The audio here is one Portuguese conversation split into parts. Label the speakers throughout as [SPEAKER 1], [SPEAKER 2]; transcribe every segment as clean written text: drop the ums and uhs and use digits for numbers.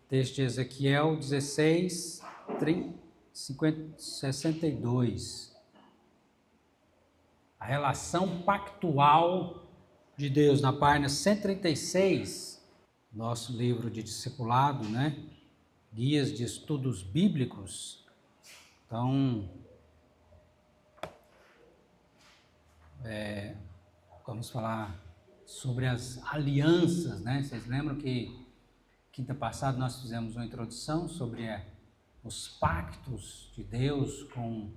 [SPEAKER 1] Texto de Ezequiel 16, 62. A relação pactual de Deus, na página 136, nosso livro de discipulado, né? Guias de estudos bíblicos. Então, vamos falar sobre as alianças, né? Vocês lembram que quinta passada nós fizemos uma introdução sobre os pactos de Deus com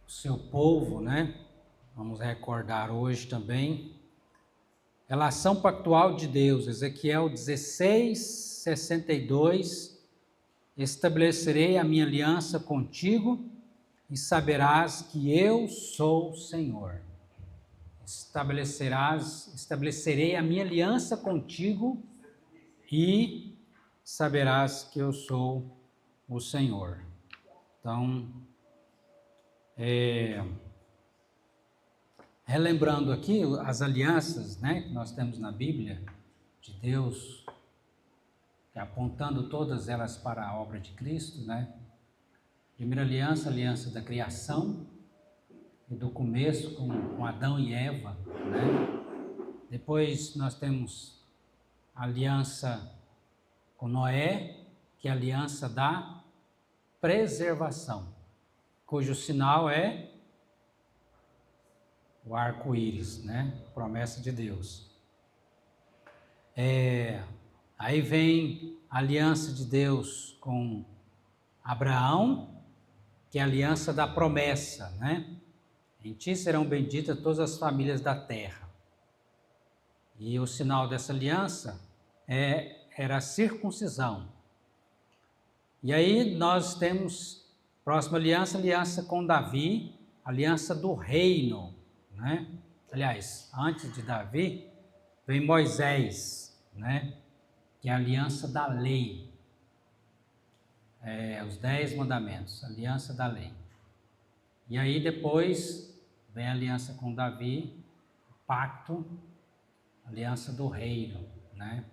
[SPEAKER 1] o seu povo, né? Vamos recordar hoje também. Relação pactual de Deus, Ezequiel 16, 62. Estabelecerei a minha aliança contigo e saberás que eu sou o Senhor. Estabelecerei a minha aliança contigo e saberás que eu sou o Senhor. Então, relembrando aqui as alianças, né, que nós temos na Bíblia de Deus, apontando todas elas para a obra de Cristo, né? Primeira aliança, a aliança da criação e do começo com Adão e Eva, né? Depois nós temos a aliança com Noé, que é a aliança da preservação, cujo sinal é o arco-íris, né? Promessa de Deus. Aí vem a aliança de Deus com Abraão, que é a aliança da promessa, né? Em ti serão benditas todas as famílias da terra. E o sinal dessa aliança era a circuncisão. E aí nós temos, próxima aliança, aliança com Davi, aliança do reino, né? Aliás, antes de Davi, vem Moisés, né? Que é a aliança da lei. Os 10 mandamentos, aliança da lei. E aí depois vem a aliança com Davi, pacto, aliança do reino, né?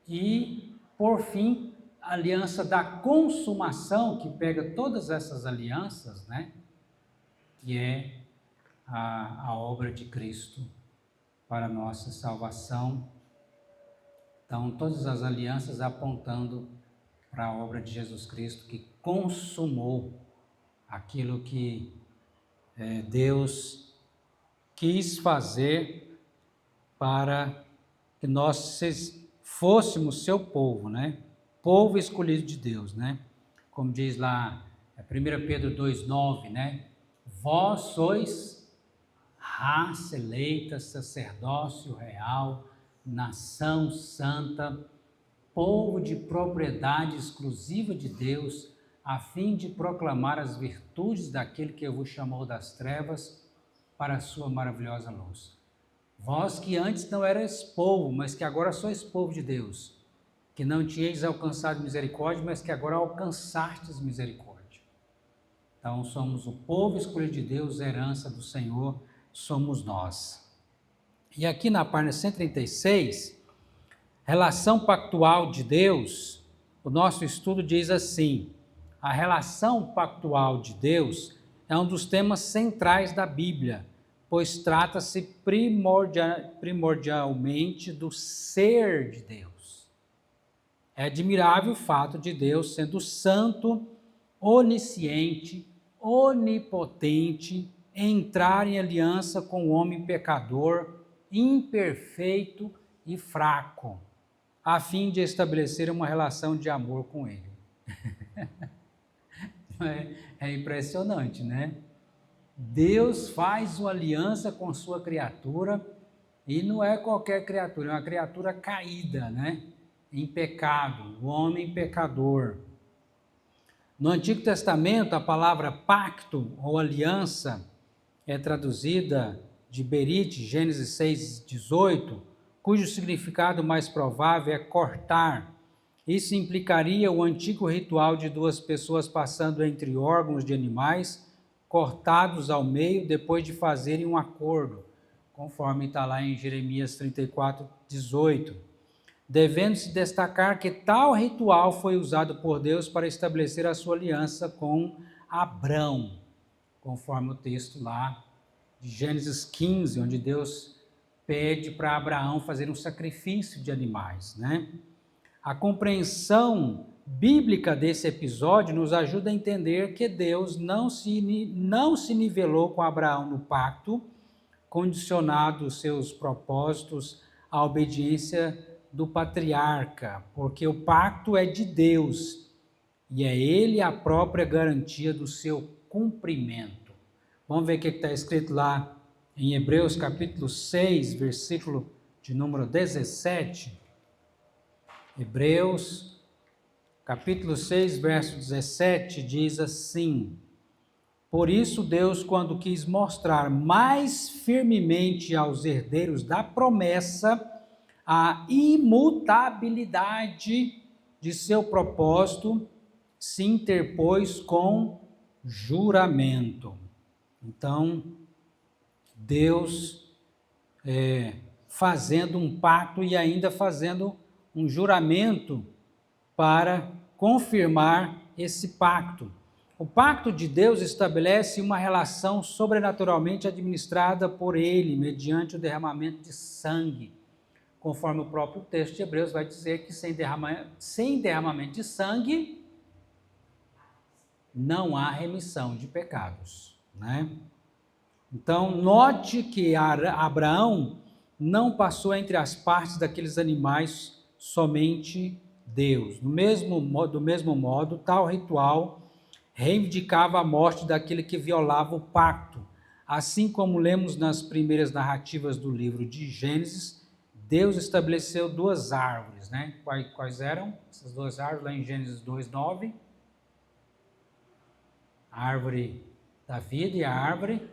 [SPEAKER 1] E, por fim, a aliança da consumação, que pega todas essas alianças, né? Que é a obra de Cristo para a nossa salvação. Então, todas as alianças apontando para a obra de Jesus Cristo, que consumou aquilo que Deus quis fazer para que nós fôssemos seu povo, né? Povo escolhido de Deus, né? Como diz lá, 1 Pedro 2,9, né? Vós sois raça eleita, sacerdócio real, nação santa, povo de propriedade exclusiva de Deus, a fim de proclamar as virtudes daquele que vos chamou das trevas para a sua maravilhosa luz. Vós que antes não erais povo, mas que agora sois povo de Deus, que não tinhais alcançado misericórdia, mas que agora alcançastes misericórdia. Então somos o povo escolhido de Deus, herança do Senhor, somos nós. E aqui na página 136, relação pactual de Deus, o nosso estudo diz assim: a relação pactual de Deus é um dos temas centrais da Bíblia, pois trata-se primordialmente do ser de Deus. É admirável o fato de Deus, sendo santo, onisciente, onipotente, entrar em aliança com o homem pecador, imperfeito e fraco, a fim de estabelecer uma relação de amor com ele. É impressionante, né? Deus faz uma aliança com sua criatura, e não é qualquer criatura, é uma criatura caída, né? Em pecado, o homem pecador. No Antigo Testamento, a palavra pacto ou aliança é traduzida de Berite, Gênesis 6,18, cujo significado mais provável é cortar. Isso implicaria o antigo ritual de duas pessoas passando entre órgãos de animais, cortados ao meio, depois de fazerem um acordo, conforme está lá em Jeremias 34, 18. devendo-se destacar que tal ritual foi usado por Deus para estabelecer a sua aliança com Abrão, conforme o texto lá de Gênesis 15, onde Deus pede para Abraão fazer um sacrifício de animais, né? A compreensão bíblica desse episódio nos ajuda a entender que Deus não se nivelou com Abraão no pacto, condicionado os seus propósitos à obediência do patriarca, porque o pacto é de Deus e é ele a própria garantia do seu cumprimento. Vamos ver o que está escrito lá em Hebreus capítulo 6, versículo de número 17. Hebreus capítulo 6, verso 17, diz assim: por isso Deus, quando quis mostrar mais firmemente aos herdeiros da promessa a imutabilidade de seu propósito, se interpôs com juramento. Então, Deus fazendo um pacto e ainda fazendo um juramento para confirmar esse pacto. O pacto de Deus estabelece uma relação sobrenaturalmente administrada por ele, mediante o derramamento de sangue, conforme o próprio texto de Hebreus vai dizer que sem derramamento de sangue não há remissão de pecados, né? Então, note que Abraão não passou entre as partes daqueles animais somente Deus. Do mesmo modo, tal ritual reivindicava a morte daquele que violava o pacto. Assim como lemos nas primeiras narrativas do livro de Gênesis, Deus estabeleceu duas árvores, né? Quais eram essas duas árvores lá em Gênesis 2:9? A árvore da vida e a árvore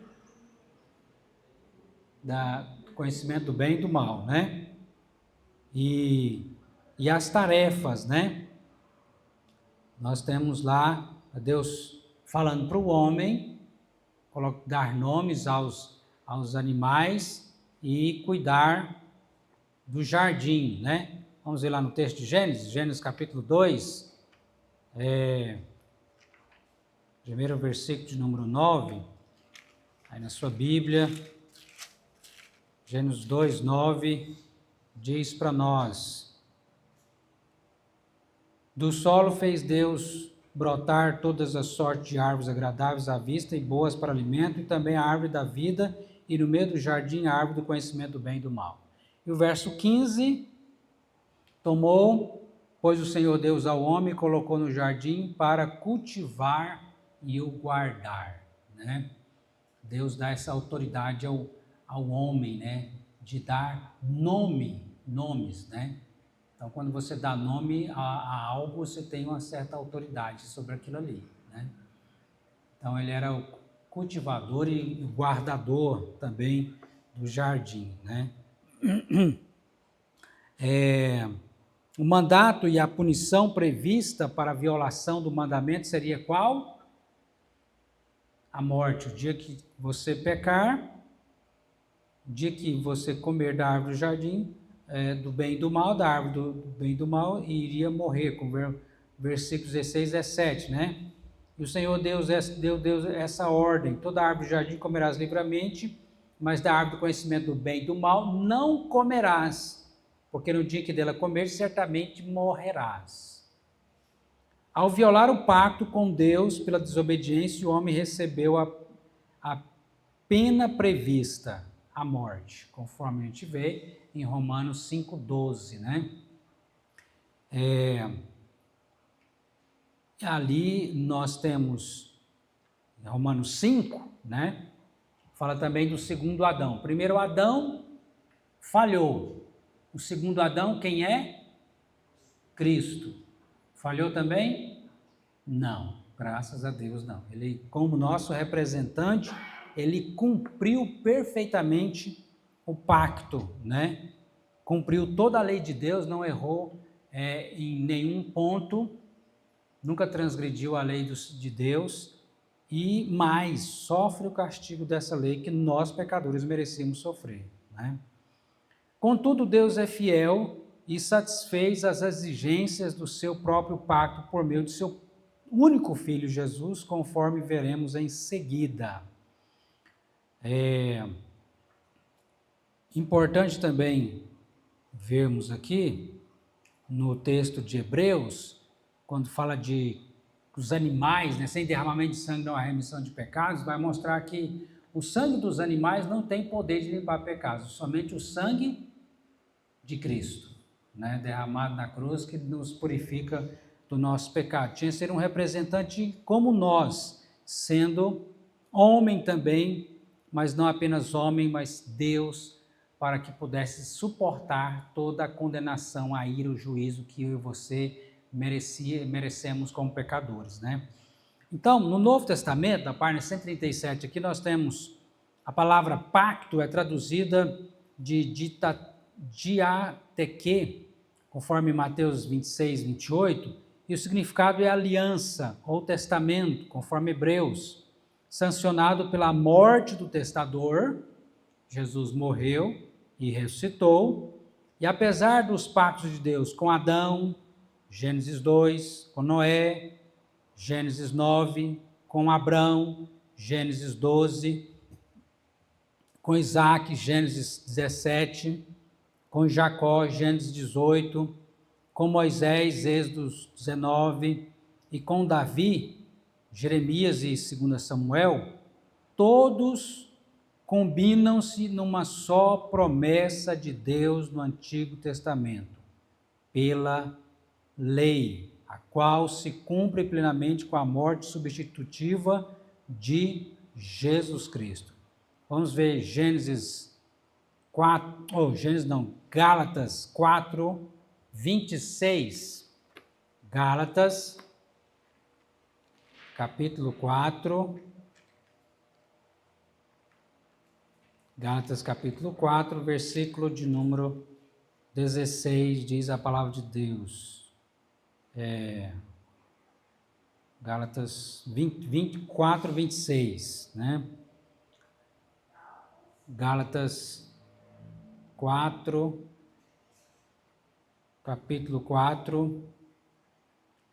[SPEAKER 1] do conhecimento do bem e do mal, né? E as tarefas, né? Nós temos lá Deus falando para o homem, dar nomes aos animais e cuidar do jardim, né? Vamos ver lá no texto de Gênesis capítulo 2, primeiro versículo de número 9, aí na sua Bíblia, Gênesis 2:9, diz para nós: do solo fez Deus brotar todas as sortes de árvores agradáveis à vista e boas para alimento, e também a árvore da vida, e no meio do jardim a árvore do conhecimento do bem e do mal. E o verso 15, tomou, pois o Senhor Deus ao homem, colocou no jardim para cultivar e o guardar, né? Deus dá essa autoridade ao homem, né? De dar nomes, né? Então, quando você dá nome a algo, você tem uma certa autoridade sobre aquilo ali, né? Então, ele era o cultivador e o guardador também do jardim, né? O mandato e a punição prevista para a violação do mandamento seria qual? A morte. O dia que você pecar, o dia que você comer da árvore do jardim, do bem e do mal, da árvore do bem e do mal, e iria morrer, com versículos 16 e 17, né? E o Senhor Deus deu essa ordem: toda árvore do jardim comerás livremente, mas da árvore do conhecimento do bem e do mal não comerás, porque no dia que dela comer, certamente morrerás. Ao violar o pacto com Deus pela desobediência, o homem recebeu a pena prevista, a morte, conforme a gente vê em Romanos 5:12, né? Ali nós temos Romanos 5, né? Fala também do segundo Adão. O primeiro Adão falhou. O segundo Adão, quem é? Cristo. Falhou também? Não, graças a Deus não. Ele, como nosso representante, ele cumpriu perfeitamente o pacto, né? Cumpriu toda a lei de Deus, não errou em nenhum ponto, nunca transgrediu a lei de Deus e mais, sofre o castigo dessa lei que nós, pecadores, merecemos sofrer, né? Contudo, Deus é fiel e satisfez as exigências do seu próprio pacto por meio de seu único Filho Jesus, conforme veremos em seguida. É importante também vermos aqui no texto de Hebreus, quando fala de os animais, né, sem derramamento de sangue não há remissão de pecados, vai mostrar que o sangue dos animais não tem poder de limpar pecados, somente o sangue de Cristo, né, derramado na cruz, que nos purifica do nosso pecado. Tinha que ser um representante como nós, sendo homem também, mas não apenas homem, mas Deus, para que pudesse suportar toda a condenação, a ira, o juízo que eu e você merecemos como pecadores, né? Então, no Novo Testamento, na página 137, aqui nós temos a palavra pacto, é traduzida de diateque, conforme Mateus 26, 28, e o significado é aliança ou testamento, conforme Hebreus, sancionado pela morte do testador. Jesus morreu e ressuscitou, e apesar dos pactos de Deus com Adão, Gênesis 2, com Noé, Gênesis 9, com Abrão, Gênesis 12, com Isaac, Gênesis 17, com Jacó, Gênesis 18, com Moisés, Êxodo 19, e com Davi, Jeremias e 2 Samuel, todos combinam-se numa só promessa de Deus no Antigo Testamento, pela lei, a qual se cumpre plenamente com a morte substitutiva de Jesus Cristo. Vamos ver Gálatas 4, 26. Gálatas, capítulo 4. Gálatas, capítulo 4, versículo de número 16, diz a palavra de Deus. Gálatas 24, 26, né? Gálatas 4, capítulo 4,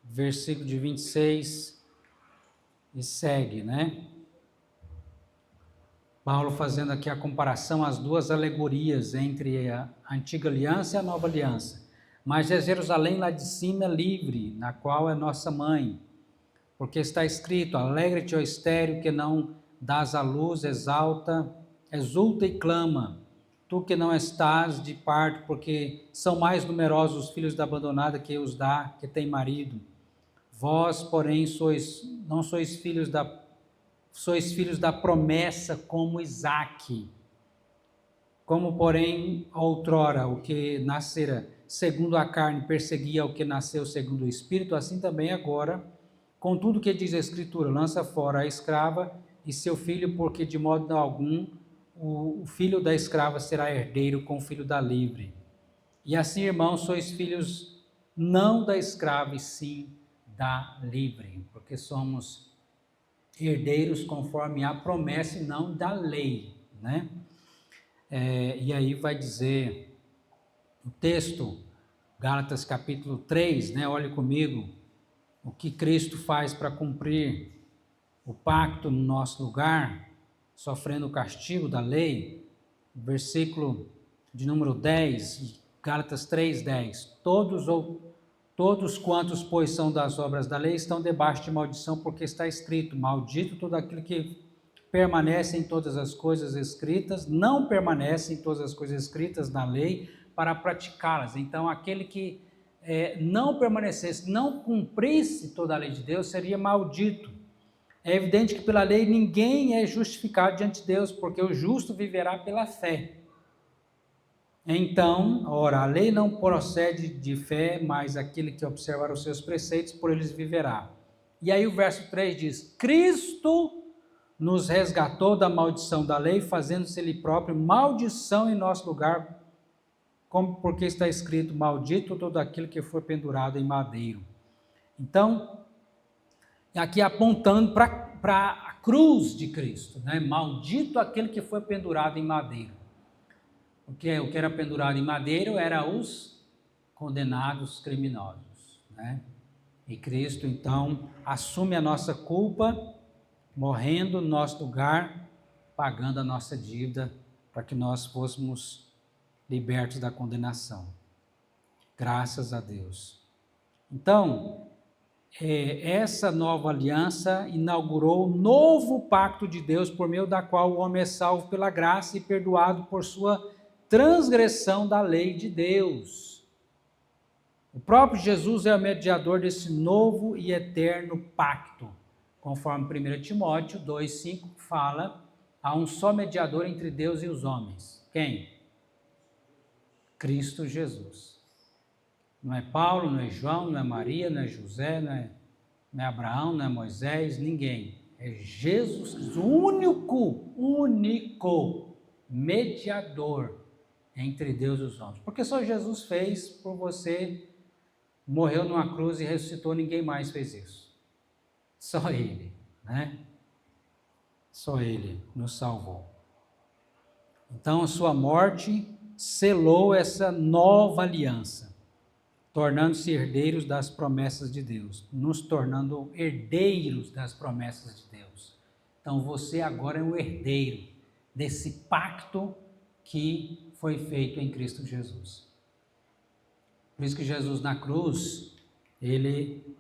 [SPEAKER 1] versículo de 26 e segue, né? Paulo fazendo aqui a comparação, as duas alegorias entre a antiga aliança e a nova aliança. Mas é Jerusalém lá de cima livre, na qual é nossa mãe, porque está escrito: alegre-te, ó estéril, que não dás à luz, exulta e clama, tu que não estás de parto, porque são mais numerosos os filhos da abandonada que os dá, que tem marido. Vós, porém, sois filhos da promessa como Isaque. Como, porém, outrora o que nascera segundo a carne perseguia o que nasceu segundo o Espírito, assim também agora, contudo que diz a Escritura, lança fora a escrava e seu filho, porque de modo algum o filho da escrava será herdeiro com o filho da livre. E assim, irmãos, sois filhos não da escrava, e sim da livre, porque somos herdeiros conforme a promessa e não da lei, né? E aí vai dizer o texto, Gálatas capítulo 3, né? Olhe comigo o que Cristo faz para cumprir o pacto no nosso lugar, sofrendo o castigo da lei. Versículo de número 10, Gálatas 3, 10. Todos quantos, pois, são das obras da lei, estão debaixo de maldição, porque está escrito: maldito todo aquele que permanece em todas as coisas escritas, não permanece em todas as coisas escritas na lei para praticá-las. Então, aquele que não permanecesse, não cumprisse toda a lei de Deus, seria maldito. É evidente que pela lei ninguém é justificado diante de Deus, porque o justo viverá pela fé. Então, ora, a lei não procede de fé, mas aquele que observar os seus preceitos, por eles viverá. E aí o verso 3 diz: Cristo nos resgatou da maldição da lei, fazendo-se Ele próprio maldição em nosso lugar, porque está escrito: maldito todo aquele que foi pendurado em madeiro. Então, aqui apontando para a cruz de Cristo, né? Maldito aquele que foi pendurado em madeiro. Porque o que era pendurado em madeiro era os condenados criminosos, né? E Cristo, então, assume a nossa culpa, morrendo no nosso lugar, pagando a nossa dívida, para que nós fôssemos libertos da condenação. Graças a Deus. Então, essa nova aliança inaugurou o novo pacto de Deus, por meio da qual o homem é salvo pela graça e perdoado por sua transgressão da lei de Deus. O próprio Jesus é o mediador desse novo e eterno pacto, conforme 1 Timóteo 2,5 fala, há um só mediador entre Deus e os homens. Quem? Cristo Jesus. Não é Paulo, não é João, não é Maria, não é José, não é Abraão, não é Moisés, ninguém. É Jesus Cristo, o único mediador entre Deus e os homens. Porque só Jesus fez por você, morreu numa cruz e ressuscitou, ninguém mais fez isso. Só Ele, né? Só Ele nos salvou. Então, a sua morte selou essa nova aliança, tornando-se herdeiros das promessas de Deus, nos tornando herdeiros das promessas de Deus. Então, você agora é um herdeiro desse pacto que foi feito em Cristo Jesus. Por isso que Jesus na cruz, ele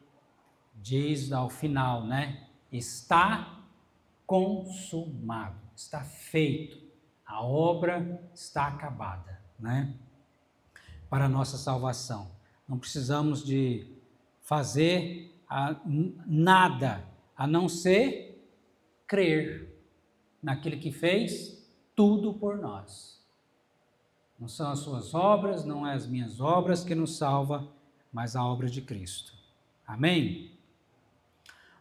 [SPEAKER 1] diz ao final, né? Está consumado, está feito, a obra está acabada, né? Para a nossa salvação. Não precisamos de fazer nada, a não ser crer naquele que fez tudo por nós. Não são as suas obras, não é as minhas obras que nos salva, mas a obra de Cristo. Amém?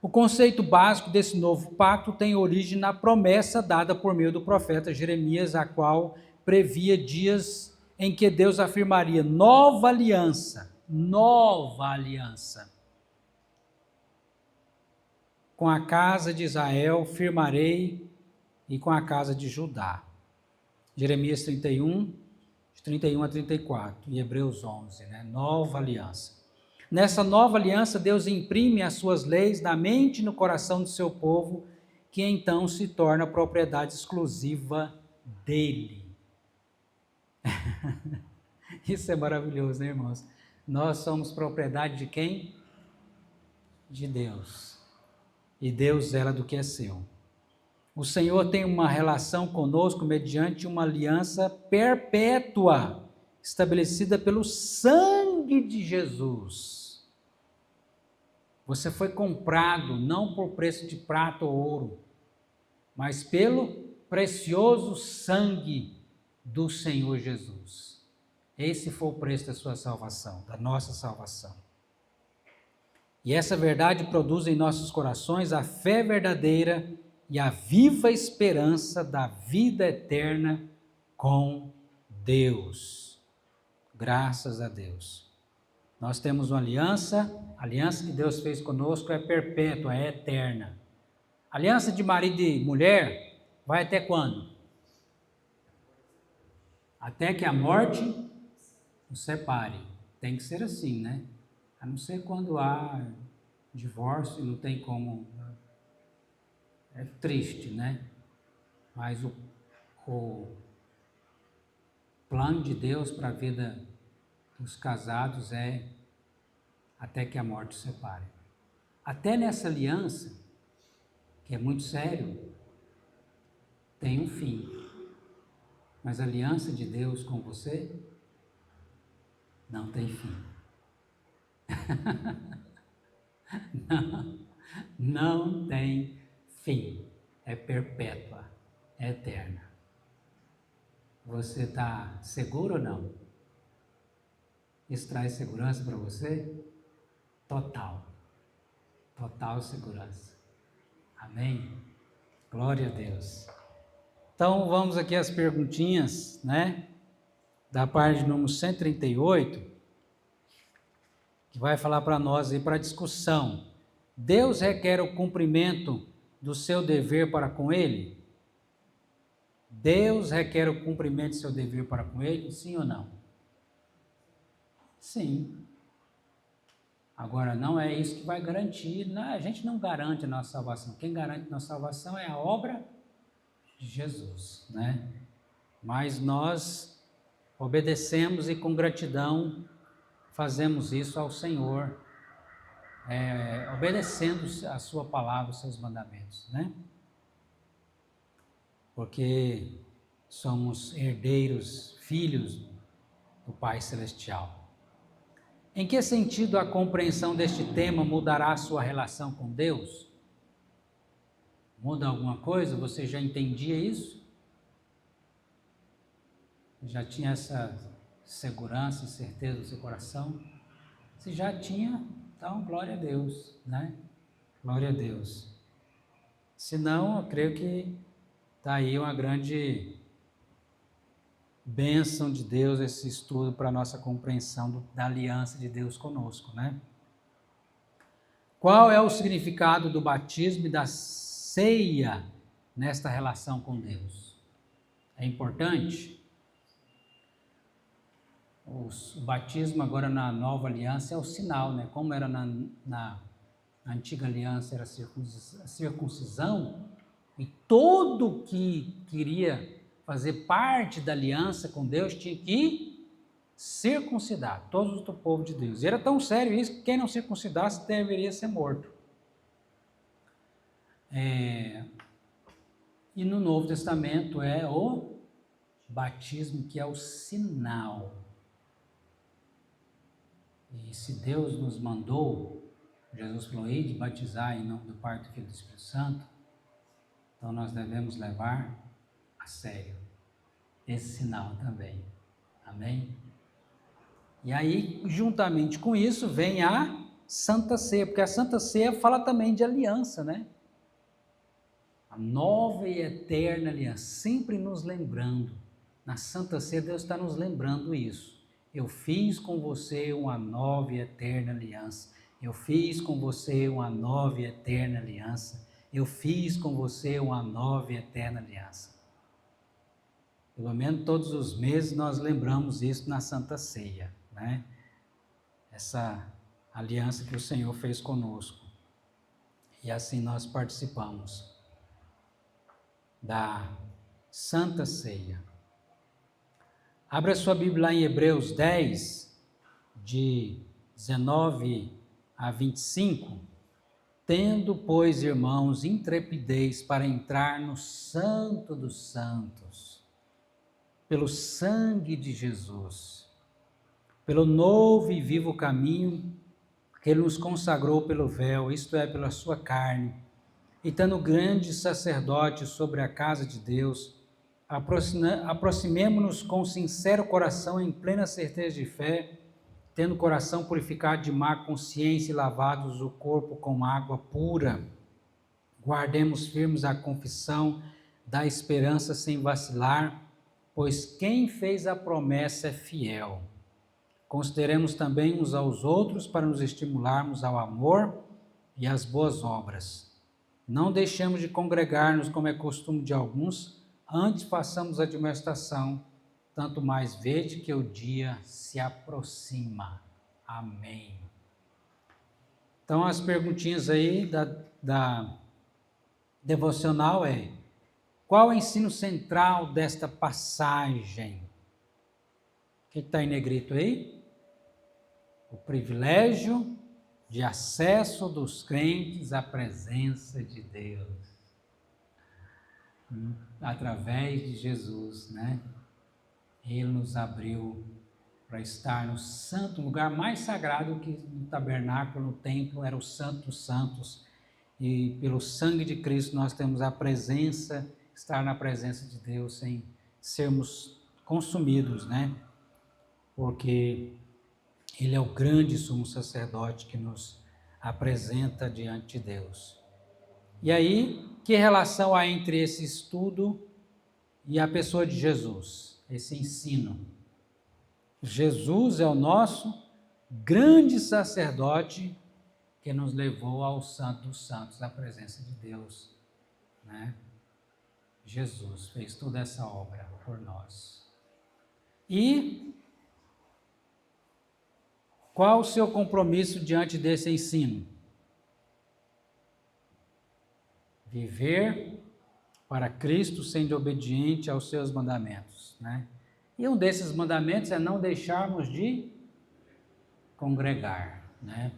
[SPEAKER 1] O conceito básico desse novo pacto tem origem na promessa dada por meio do profeta Jeremias, a qual previa dias em que Deus afirmaria nova aliança. Com a casa de Israel firmarei e com a casa de Judá. Jeremias 31, de 31 a 34, e Hebreus 11, né? Nova aliança. Nessa nova aliança, Deus imprime as suas leis na mente e no coração do seu povo, que então se torna propriedade exclusiva dele. Isso é maravilhoso, né, irmãos? Nós somos propriedade de quem? De Deus. E Deus zela do que é seu. O Senhor tem uma relação conosco mediante uma aliança perpétua, estabelecida pelo sangue de Jesus. Você foi comprado não por preço de prata ou ouro, mas pelo precioso sangue do Senhor Jesus. Esse foi o preço da sua salvação, da nossa salvação. E essa verdade produz em nossos corações a fé verdadeira e a viva esperança da vida eterna com Deus. Graças a Deus. Nós temos uma aliança, a aliança que Deus fez conosco é perpétua, é eterna. A aliança de marido e mulher vai até quando? Até que a morte nos separe. Tem que ser assim, né? A não ser quando há divórcio e não tem como. É triste, né? Mas o plano de Deus para a vida dos casados é até que a morte os separe. Até nessa aliança, que é muito sério, tem um fim. Mas a aliança de Deus com você não tem fim. Não tem fim. É perpétua, é eterna. Você está seguro ou não? Isso traz segurança para você? Total. Total segurança. Amém? Glória a Deus. Então, vamos aqui às perguntinhas, né? Da página número 138, que vai falar para nós aí, para discussão. Deus requer o cumprimento do seu dever para com Ele? Deus requer o cumprimento do seu dever para com Ele? Sim ou não? Sim. Agora, não é isso que vai garantir, a gente não garante a nossa salvação. Quem garante a nossa salvação é a obra de Jesus, né? Mas nós obedecemos e com gratidão fazemos isso ao Senhor, obedecendo a sua palavra, os seus mandamentos, né? Porque somos herdeiros, filhos do Pai Celestial. Em que sentido a compreensão deste tema mudará a sua relação com Deus? Muda alguma coisa? Você já entendia isso? Já tinha essa segurança e certeza no seu coração? Se já tinha, então glória a Deus, né? Glória a Deus. Se não, eu creio que está aí uma grande bênção de Deus esse estudo para a nossa compreensão da aliança de Deus conosco, né? Qual é o significado do batismo e da ceia nesta relação com Deus? É importante? O batismo agora na nova aliança é o sinal, né? Como era na antiga aliança, era a circuncisão, e todo que queria fazer parte da aliança com Deus tinha que circuncidar, todos do povo de Deus. E era tão sério isso que quem não circuncidasse deveria ser morto. E no Novo Testamento é o batismo, que é o sinal. E se Deus nos mandou, Jesus falou, de batizar em nome do Pai, do Filho e do Espírito Santo, então nós devemos levar a sério esse sinal também. Amém? E aí, juntamente com isso, vem a Santa Ceia, porque a Santa Ceia fala também de aliança, né? A nova e eterna aliança, sempre nos lembrando. Na Santa Ceia, Deus está nos lembrando isso. Eu fiz com você uma nova e eterna aliança. Eu fiz com você uma nova e eterna aliança. Eu fiz com você uma nova e eterna aliança. Pelo menos todos os meses nós lembramos isso na Santa Ceia, né? Essa aliança que o Senhor fez conosco. E assim nós participamos da Santa Ceia. Abra sua Bíblia lá em Hebreus 10, de 19 a 25. Tendo, pois, irmãos, intrepidez para entrar no Santo dos Santos, pelo sangue de Jesus, pelo novo e vivo caminho que Ele nos consagrou pelo véu, isto é, pela sua carne, e tendo grande sacerdote sobre a casa de Deus, aproximemo-nos com sincero coração, em plena certeza de fé, tendo o coração purificado de má consciência e lavados o corpo com água pura. Guardemos firmes a confissão da esperança sem vacilar, pois quem fez a promessa é fiel. Consideremos também uns aos outros para nos estimularmos ao amor e às boas obras. Não deixemos de congregar-nos como é costume de alguns, antes façamos a admoestação, tanto mais vede que o dia se aproxima. Amém. Então as perguntinhas aí da devocional é: qual é o ensino central desta passagem? O que está em negrito aí? O privilégio de acesso dos crentes à presença de Deus. Através de Jesus, né? Ele nos abriu para estar no santo, lugar mais sagrado que no tabernáculo, no templo, era o Santo dos Santos. E pelo sangue de Cristo nós temos a presença, estar na presença de Deus sem sermos consumidos, né? Porque Ele é o grande sumo sacerdote que nos apresenta diante de Deus. E aí, que relação há entre esse estudo e a pessoa de Jesus, esse ensino? Jesus é o nosso grande sacerdote que nos levou ao Santo dos Santos, à presença de Deus, né? Jesus fez toda essa obra por nós. E Qual o seu compromisso diante desse ensino? Viver para Cristo sendo obediente aos seus mandamentos, né? E um desses mandamentos é não deixarmos de congregar, né?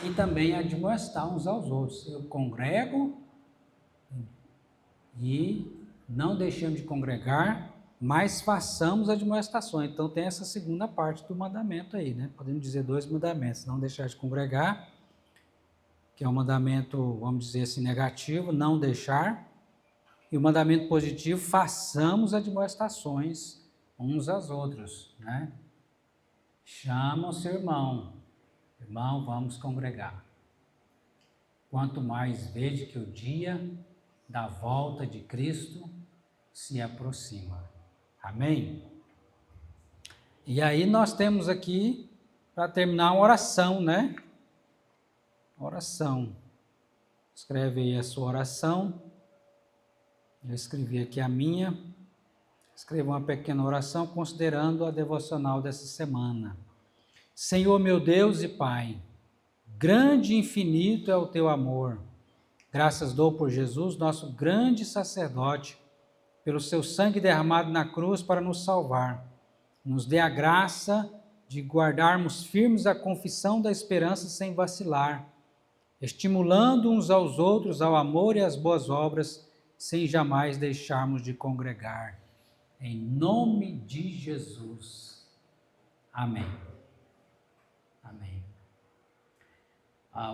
[SPEAKER 1] E também admoestar uns aos outros. Eu congrego e não deixemos de congregar, mas façamos admoestações. Então tem essa segunda parte do mandamento aí, né? Podemos dizer 2 mandamentos: não deixar de congregar, que é um mandamento, vamos dizer assim, negativo, não deixar. E o mandamento positivo: façamos admoestações uns aos outros, né? Chama o seu irmão, vamos congregar. Quanto mais veja que o dia da volta de Cristo se aproxima. Amém? E aí nós temos aqui, para terminar, uma oração, né? Oração. Escreve aí a sua oração. Eu escrevi aqui a minha. Escreva uma pequena oração considerando a devocional dessa semana. Senhor meu Deus e Pai, grande e infinito é o teu amor. Graças dou por Jesus, nosso grande sacerdote, pelo seu sangue derramado na cruz para nos salvar. Nos dê a graça de guardarmos firmes a confissão da esperança sem vacilar, estimulando uns aos outros ao amor e às boas obras, sem jamais deixarmos de congregar. Em nome de Jesus. Amém. Amém.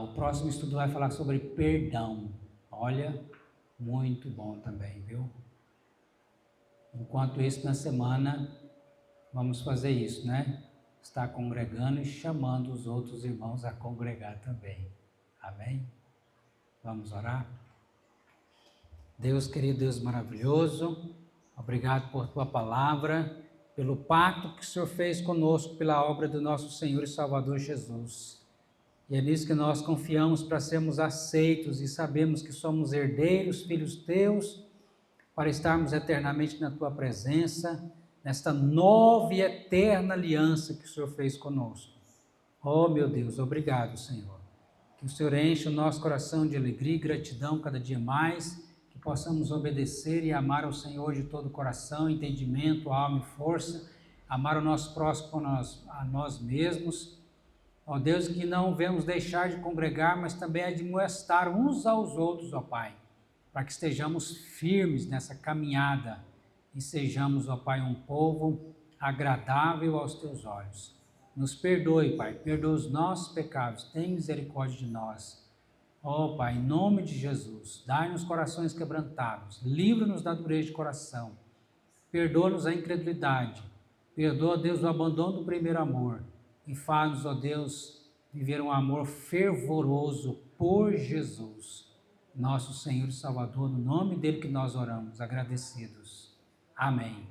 [SPEAKER 1] O próximo estudo vai falar sobre perdão. Olha, muito bom também, viu? Enquanto isso, na semana, vamos fazer isso, né? Estar congregando e chamando os outros irmãos a congregar também. Amém? Vamos orar? Deus querido, Deus maravilhoso, obrigado por tua palavra, pelo pacto que o Senhor fez conosco pela obra do nosso Senhor e Salvador Jesus. E é nisso que nós confiamos para sermos aceitos e sabemos que somos herdeiros, filhos teus, para estarmos eternamente na tua presença, nesta nova e eterna aliança que o Senhor fez conosco. Oh, meu Deus, obrigado, Senhor. Que o Senhor enche o nosso coração de alegria e gratidão cada dia mais, que possamos obedecer e amar ao Senhor de todo o coração, entendimento, alma e força, amar o nosso próximo como a nós mesmos. Ó Deus, que não venhamos deixar de congregar, mas também admoestar uns aos outros, ó Pai, para que estejamos firmes nessa caminhada e sejamos, ó Pai, um povo agradável aos Teus olhos. Nos perdoe, Pai, perdoa os nossos pecados, tem misericórdia de nós. Ó Pai, em nome de Jesus, dai-nos corações quebrantados, livra-nos da dureza de coração, perdoa-nos a incredulidade, perdoa, Deus, o abandono do primeiro amor, e faz-nos, ó Deus, viver um amor fervoroso por Jesus, nosso Senhor e Salvador, no nome dele que nós oramos, agradecidos. Amém.